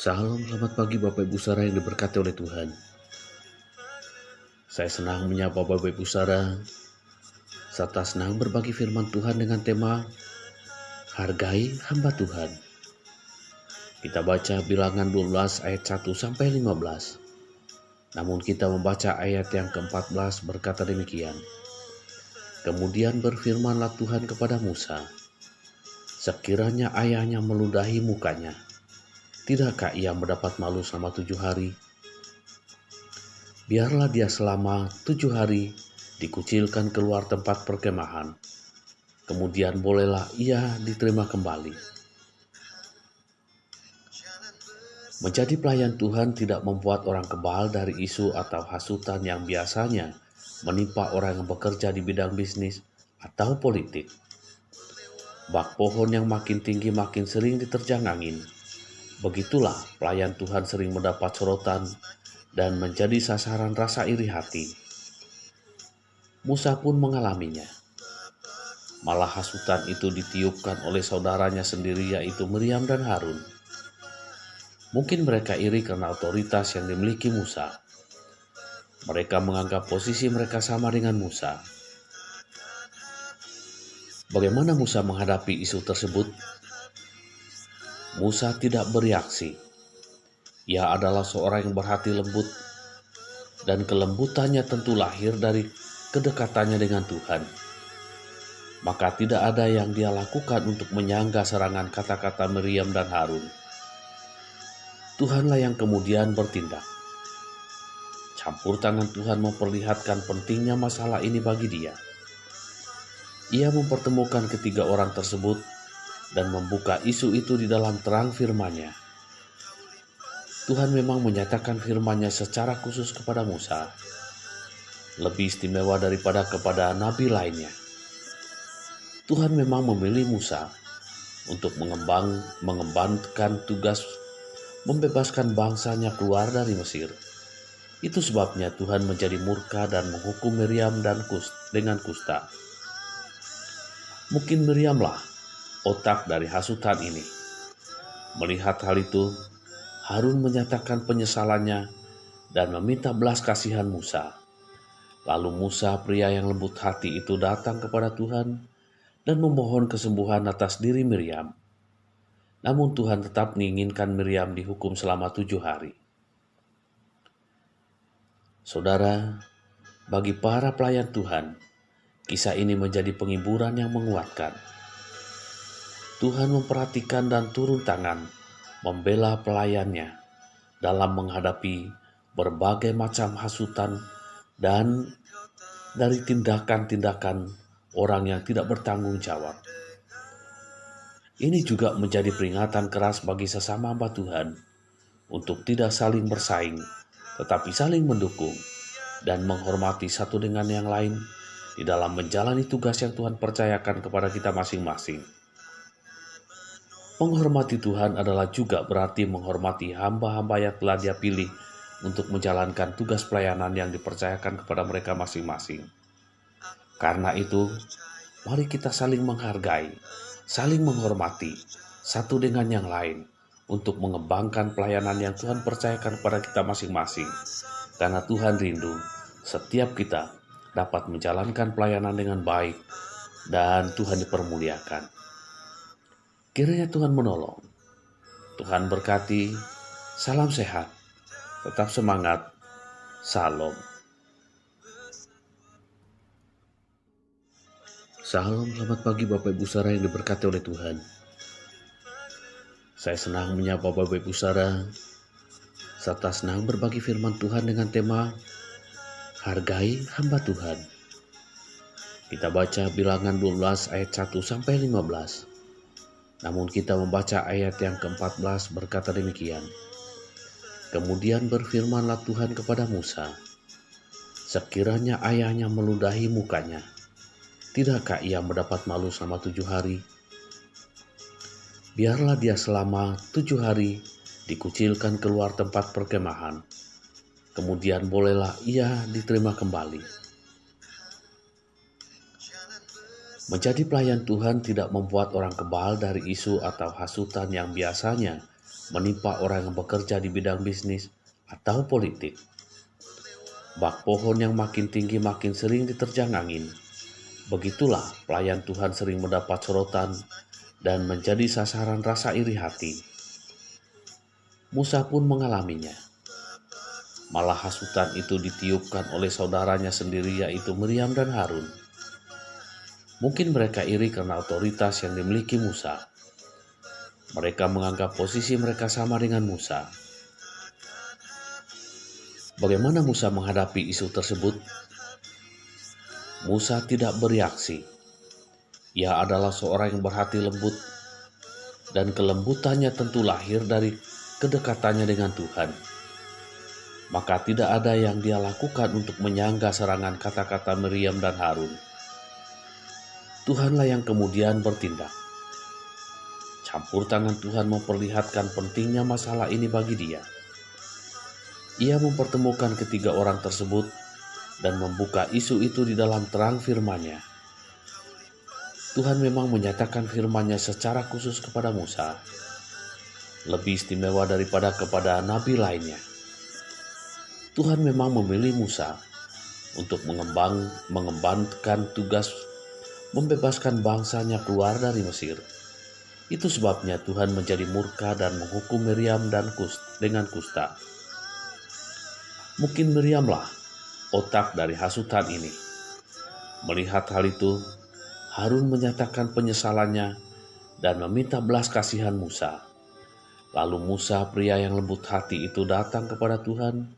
Salam, selamat pagi Bapak Ibu Saudara yang diberkati oleh Tuhan. Saya senang menyapa Bapak Ibu Saudara serta senang berbagi firman Tuhan dengan tema Hargai Hamba Tuhan. Kita baca Bilangan 12 ayat 1 sampai 15. Namun kita membaca ayat yang ke-14 berkata demikian. Kemudian berfirmanlah Tuhan kepada Musa, sekiranya ayahnya meludahi mukanya, tidakkah ia mendapat malu selama 7 hari? Biarlah dia selama 7 hari dikucilkan keluar tempat perkemahan. Kemudian bolehlah ia diterima kembali. Menjadi pelayan Tuhan tidak membuat orang kebal dari isu atau hasutan yang biasanya menimpa orang yang bekerja di bidang bisnis atau politik. Bak pohon yang makin tinggi makin sering diterjang angin. Begitulah pelayan Tuhan sering mendapat sorotan dan menjadi sasaran rasa iri hati. Musa pun mengalaminya. Malah hasutan itu ditiupkan oleh saudaranya sendiri, yaitu Miriam dan Harun. Mungkin mereka iri karena otoritas yang dimiliki Musa. Mereka menganggap posisi mereka sama dengan Musa. Bagaimana Musa menghadapi isu tersebut? Musa tidak bereaksi. Ia adalah seorang yang berhati lembut, dan kelembutannya tentu lahir dari kedekatannya dengan Tuhan. Maka tidak ada yang dia lakukan untuk menyangga serangan kata-kata Miriam dan Harun. Tuhanlah yang kemudian bertindak. Campur tangan Tuhan memperlihatkan pentingnya masalah ini bagi dia. Ia mempertemukan ketiga orang tersebut dan membuka isu itu di dalam terang firman-Nya. Tuhan memang menyatakan firman-Nya secara khusus kepada Musa, lebih istimewa daripada kepada nabi lainnya. Tuhan memang memilih Musa untuk mengembangkan tugas membebaskan bangsanya keluar dari Mesir. Itu sebabnya Tuhan menjadi murka dan menghukum Miriam dengan kusta. Mungkin Miriamlah otak dari hasutan ini. Melihat hal itu, Harun menyatakan penyesalannya dan meminta belas kasihan Musa. Lalu Musa, pria yang lembut hati itu, datang kepada Tuhan dan memohon kesembuhan atas diri Miriam. Namun Tuhan tetap menginginkan Miriam dihukum selama 7 hari. Saudara, bagi para pelayan Tuhan, kisah ini menjadi penghiburan yang menguatkan. Tuhan memperhatikan dan turun tangan membela pelayannya dalam menghadapi berbagai macam hasutan dan dari tindakan-tindakan orang yang tidak bertanggung jawab. Ini juga menjadi peringatan keras bagi sesama hamba Tuhan untuk tidak saling bersaing, tetapi saling mendukung dan menghormati satu dengan yang lain di dalam menjalani tugas yang Tuhan percayakan kepada kita masing-masing. Menghormati Tuhan adalah juga berarti menghormati hamba-hamba yang telah Dia pilih untuk menjalankan tugas pelayanan yang dipercayakan kepada mereka masing-masing. Karena itu, mari kita saling menghargai, saling menghormati satu dengan yang lain untuk mengembangkan pelayanan yang Tuhan percayakan kepada kita masing-masing. Karena Tuhan rindu setiap kita dapat menjalankan pelayanan dengan baik dan Tuhan dipermuliakan. Kiranya Tuhan menolong. Tuhan berkati. Salam sehat. Tetap semangat. Salam. Salam, selamat pagi Bapak Ibu Saudara yang diberkati oleh Tuhan. Saya senang menyapa Bapak Ibu Saudara serta senang berbagi firman Tuhan dengan tema Hargai Hamba Tuhan. Kita baca Bilangan 12 ayat 1 sampai 15. Namun kita membaca ayat yang ke-14 berkata demikian. Kemudian berfirmanlah Tuhan kepada Musa, sekiranya ayahnya meludahi mukanya, tidakkah ia mendapat malu selama 7 hari? Biarlah dia selama 7 hari dikucilkan keluar tempat perkemahan. Kemudian bolehlah ia diterima kembali. Menjadi pelayan Tuhan tidak membuat orang kebal dari isu atau hasutan yang biasanya menimpa orang yang bekerja di bidang bisnis atau politik. Bak pohon yang makin tinggi makin sering diterjang angin. Begitulah pelayan Tuhan sering mendapat sorotan dan menjadi sasaran rasa iri hati. Musa pun mengalaminya. Malah hasutan itu ditiupkan oleh saudaranya sendiri, yaitu Miriam dan Harun. Mungkin mereka iri karena otoritas yang dimiliki Musa. Mereka menganggap posisi mereka sama dengan Musa. Bagaimana Musa menghadapi isu tersebut? Musa tidak bereaksi. Ia adalah seorang yang berhati lembut, dan kelembutannya tentu lahir dari kedekatannya dengan Tuhan. Maka tidak ada yang dia lakukan untuk menyangga serangan kata-kata Miriam dan Harun. Tuhanlah yang kemudian bertindak. Campur tangan Tuhan memperlihatkan pentingnya masalah ini bagi dia. Ia mempertemukan ketiga orang tersebut dan membuka isu itu di dalam terang firman-Nya. Tuhan memang menyatakan firman-Nya secara khusus kepada Musa, lebih istimewa daripada kepada nabi lainnya. Tuhan memang memilih Musa untuk mengembangkan tugas membebaskan bangsanya keluar dari Mesir. Itu sebabnya Tuhan menjadi murka dan menghukum Miriam dengan kusta. Mungkin Miriamlah otak dari hasutan ini. Melihat hal itu, Harun menyatakan penyesalannya dan meminta belas kasihan Musa. Lalu Musa, pria yang lembut hati itu, datang kepada Tuhan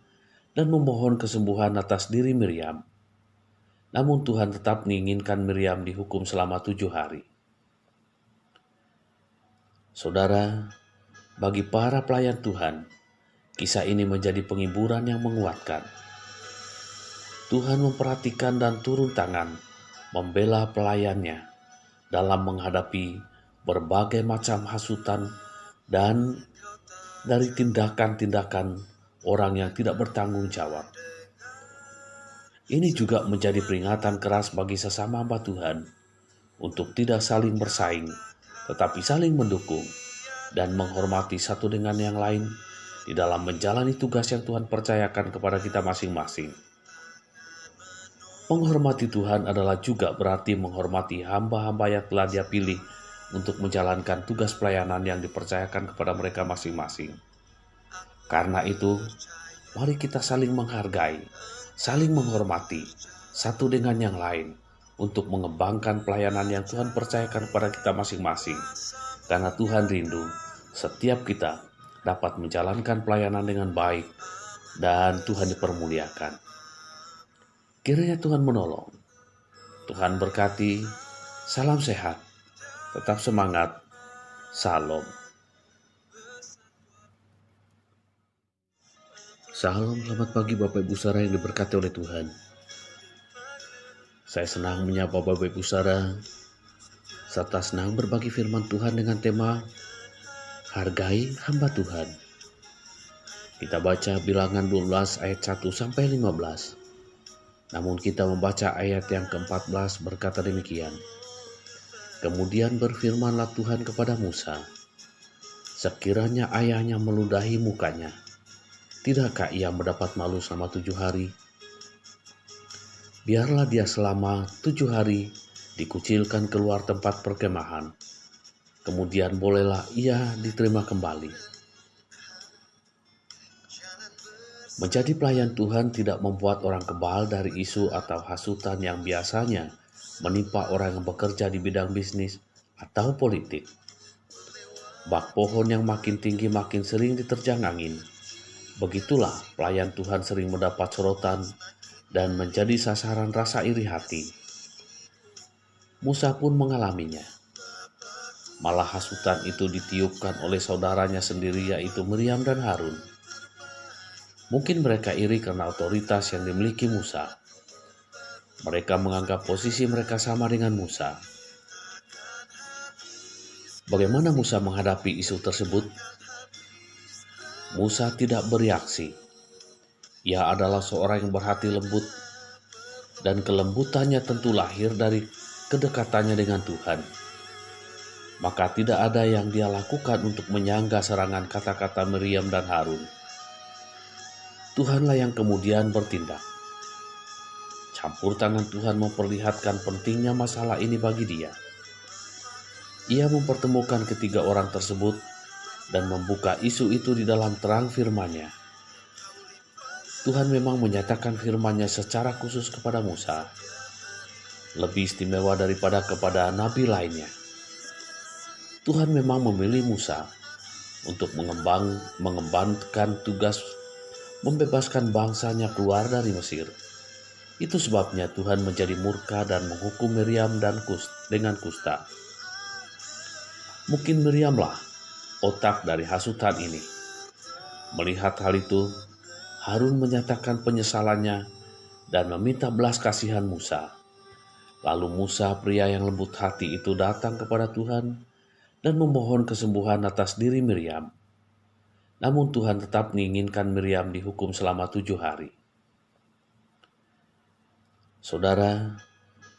dan memohon kesembuhan atas diri Miriam. Namun Tuhan tetap menginginkan Miriam dihukum selama 7 hari. Saudara, bagi para pelayan Tuhan, kisah ini menjadi penghiburan yang menguatkan. Tuhan memperhatikan dan turun tangan membela pelayannya dalam menghadapi berbagai macam hasutan dan dari tindakan-tindakan orang yang tidak bertanggung jawab. Ini juga menjadi peringatan keras bagi sesama hamba Tuhan untuk tidak saling bersaing, tetapi saling mendukung dan menghormati satu dengan yang lain di dalam menjalani tugas yang Tuhan percayakan kepada kita masing-masing. Menghormati Tuhan adalah juga berarti menghormati hamba-hamba yang telah Dia pilih untuk menjalankan tugas pelayanan yang dipercayakan kepada mereka masing-masing. Karena itu, mari kita saling menghargai, saling menghormati satu dengan yang lain untuk mengembangkan pelayanan yang Tuhan percayakan kepada kita masing-masing. Karena Tuhan rindu setiap kita dapat menjalankan pelayanan dengan baik dan Tuhan dipermuliakan. Kiranya Tuhan menolong. Tuhan berkati. Salam sehat. Tetap semangat. Salam. Salam, selamat pagi Bapak Ibu Saudara yang diberkati oleh Tuhan. Saya senang menyapa Bapak Ibu Saudara serta senang berbagi firman Tuhan dengan tema Hargai Hamba Tuhan. Kita baca Bilangan 12 ayat 1 sampai 15. Namun kita membaca ayat yang ke-14 berkata demikian. Kemudian berfirmanlah Tuhan kepada Musa, sekiranya ayahnya meludahi mukanya, tidakkah ia mendapat malu selama 7 hari? Biarlah dia selama 7 hari dikucilkan keluar tempat perkemahan. Kemudian bolehlah ia diterima kembali. Menjadi pelayan Tuhan tidak membuat orang kebal dari isu atau hasutan yang biasanya menimpa orang yang bekerja di bidang bisnis atau politik. Bak pohon yang makin tinggi makin sering diterjang angin. Begitulah pelayan Tuhan sering mendapat sorotan dan menjadi sasaran rasa iri hati. Musa pun mengalaminya. Malah hasutan itu ditiupkan oleh saudaranya sendiri, yaitu Miriam dan Harun. Mungkin mereka iri karena otoritas yang dimiliki Musa. Mereka menganggap posisi mereka sama dengan Musa. Bagaimana Musa menghadapi isu tersebut? Musa tidak bereaksi. Ia adalah seorang yang berhati lembut, dan kelembutannya tentu lahir dari kedekatannya dengan Tuhan. maka tidak ada yang dia lakukan untuk menyangga serangan kata-kata Miriam dan Harun. Tuhanlah yang kemudian bertindak. Campur tangan Tuhan memperlihatkan pentingnya masalah ini bagi dia. Ia mempertemukan ketiga orang tersebut dan membuka isu itu di dalam terang firman-Nya. Tuhan memang menyatakan firman-Nya secara khusus kepada Musa, lebih istimewa daripada kepada nabi lainnya. Tuhan memang memilih Musa untuk mengembangkan tugas membebaskan bangsanya keluar dari Mesir. Itu sebabnya Tuhan menjadi murka dan menghukum Miriam dengan kusta. Mungkin Miriamlah otak dari hasutan ini. Melihat hal itu, Harun menyatakan penyesalannya dan meminta belas kasihan Musa. Lalu Musa, pria yang lembut hati itu, datang kepada Tuhan dan memohon kesembuhan atas diri Miriam. Namun Tuhan tetap menginginkan Miriam dihukum selama 7 hari. Saudara,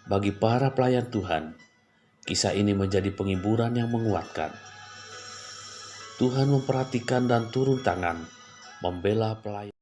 bagi para pelayan Tuhan, kisah ini menjadi penghiburan yang menguatkan. Tuhan memperhatikan dan turun tangan membela pelayan.